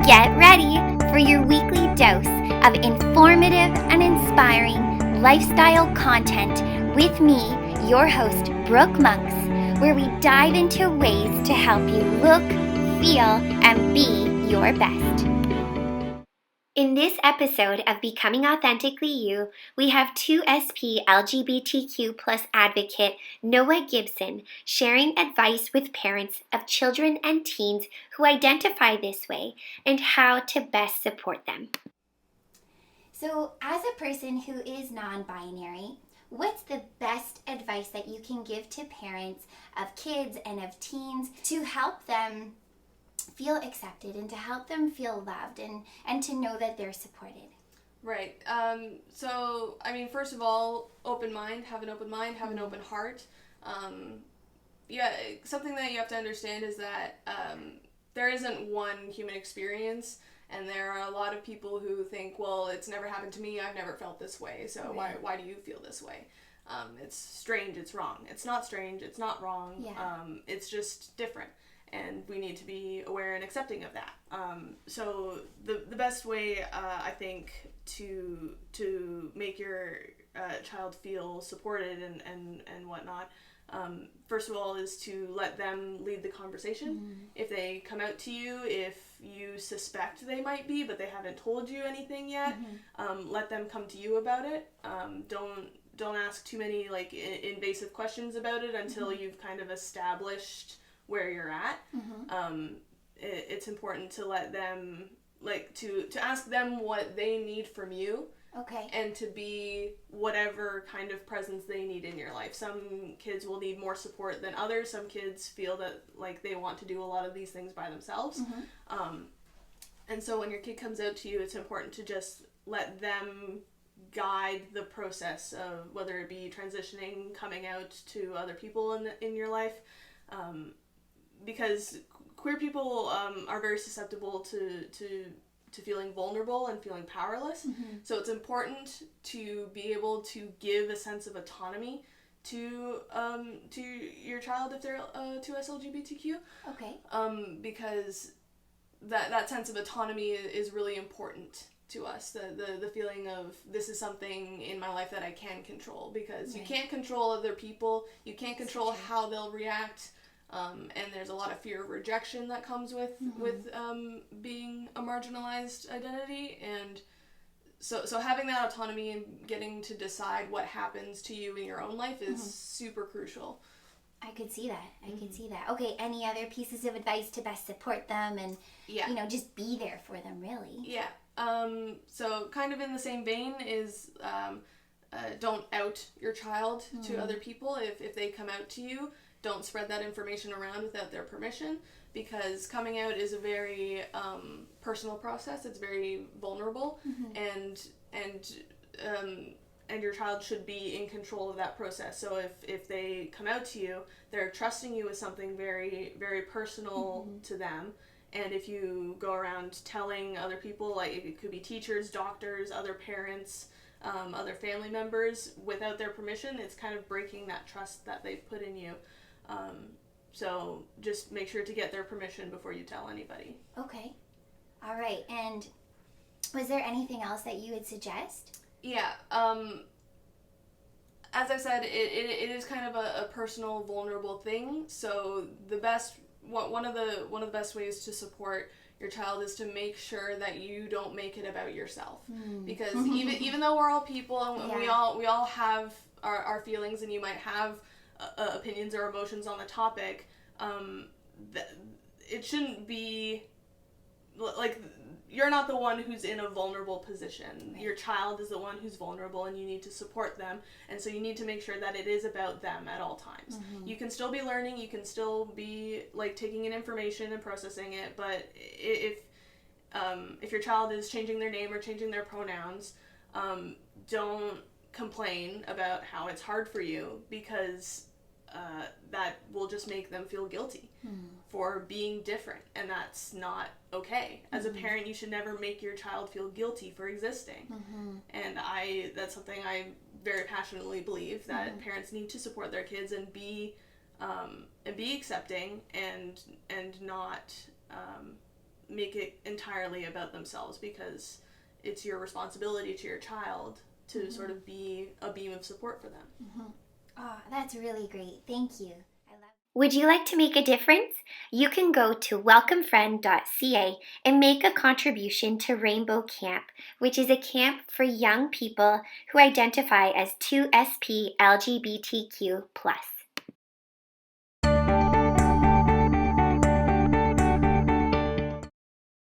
Get ready for your weekly dose of informative and inspiring lifestyle content with me, your host, Brooke Monks, where we dive into ways to help you look, feel, and be your best. In this episode of Becoming Authentically You, we have 2SPLGBTQ Advocate Noah Gibson sharing advice with parents of children and teens who identify this way and how to best support them. So, as a person who is non-binary, what's the best advice that you can give to parents of kids and of teens to help them feel accepted and to help them feel loved and to know that they're supported? Right. So, I mean, first of all, open mind, have an open heart. Something that you have to understand is that there isn't one human experience, and there are a lot of people who think, well, it's never happened to me, I've never felt this way, so why do you feel this way? It's strange, it's wrong. It's not strange, it's not wrong, it's just different. And we need to be aware and accepting of that. So the best way, I think, to make your child feel supported and whatnot, first of all, is to let them lead the conversation. Mm-hmm. If they come out to you, if you suspect they might be, but they haven't told you anything yet, let them come to you about it. Don't ask too many invasive questions about it until you've kind of established where you're at. It's important to let them, to ask them what they need from you. Okay. And to be whatever kind of presence they need in your life. Some kids will need more support than others. Some kids feel that they want to do a lot of these things by themselves. And so when your kid comes out to you, it's important to just let them guide the process of whether it be transitioning, coming out to other people in your life. Because queer people are very susceptible to feeling vulnerable and feeling powerless. So it's important to be able to give a sense of autonomy to your child if they're 2SLGBTQ. Okay. Because that sense of autonomy is really important to us. The feeling of, this is something in my life that I can control, because you can't control other people, you can't control how they'll react. And there's a lot of fear of rejection that comes with being a marginalized identity, and so having that autonomy and getting to decide what happens to you in your own life is super crucial. I could see that. Okay, any other pieces of advice to best support them and just be there for them, really? Yeah. So kind of in the same vein is don't out your child to other people. If they come out to you, don't spread that information around without their permission, because coming out is a very personal process. It's very vulnerable, and your child should be in control of that process. So if they come out to you, they're trusting you with something very, very personal to them. And if you go around telling other people, it could be teachers, doctors, other parents, other family members, without their permission, it's kind of breaking that trust that they've put in you. So just make sure to get their permission before you tell anybody. Okay. All right. And was there anything else that you would suggest? Yeah. As I said, it is kind of a personal, vulnerable thing. So one of the best ways to support your child is to make sure that you don't make it about yourself. Because even though we're all people and we all have our feelings, and you might have opinions or emotions on the topic, it shouldn't be you're not the one who's in a vulnerable position. Right. Your child is the one who's vulnerable, and you need to support them, and so you need to make sure that it is about them at all times. You can still be learning, you can still be taking in information and processing it, but if your child is changing their name or changing their pronouns, don't complain about how it's hard for you, because that will just make them feel guilty for being different, and that's not okay. As a parent, you should never make your child feel guilty for existing. And that's something I very passionately believe, that parents need to support their kids and be accepting and not make it entirely about themselves, because it's your responsibility to your child to sort of be a beam of support for them. Oh, that's really great. Thank you. Would you like to make a difference? You can go to welcomefriend.ca and make a contribution to Rainbow Camp, which is a camp for young people who identify as 2SPLGBTQ+.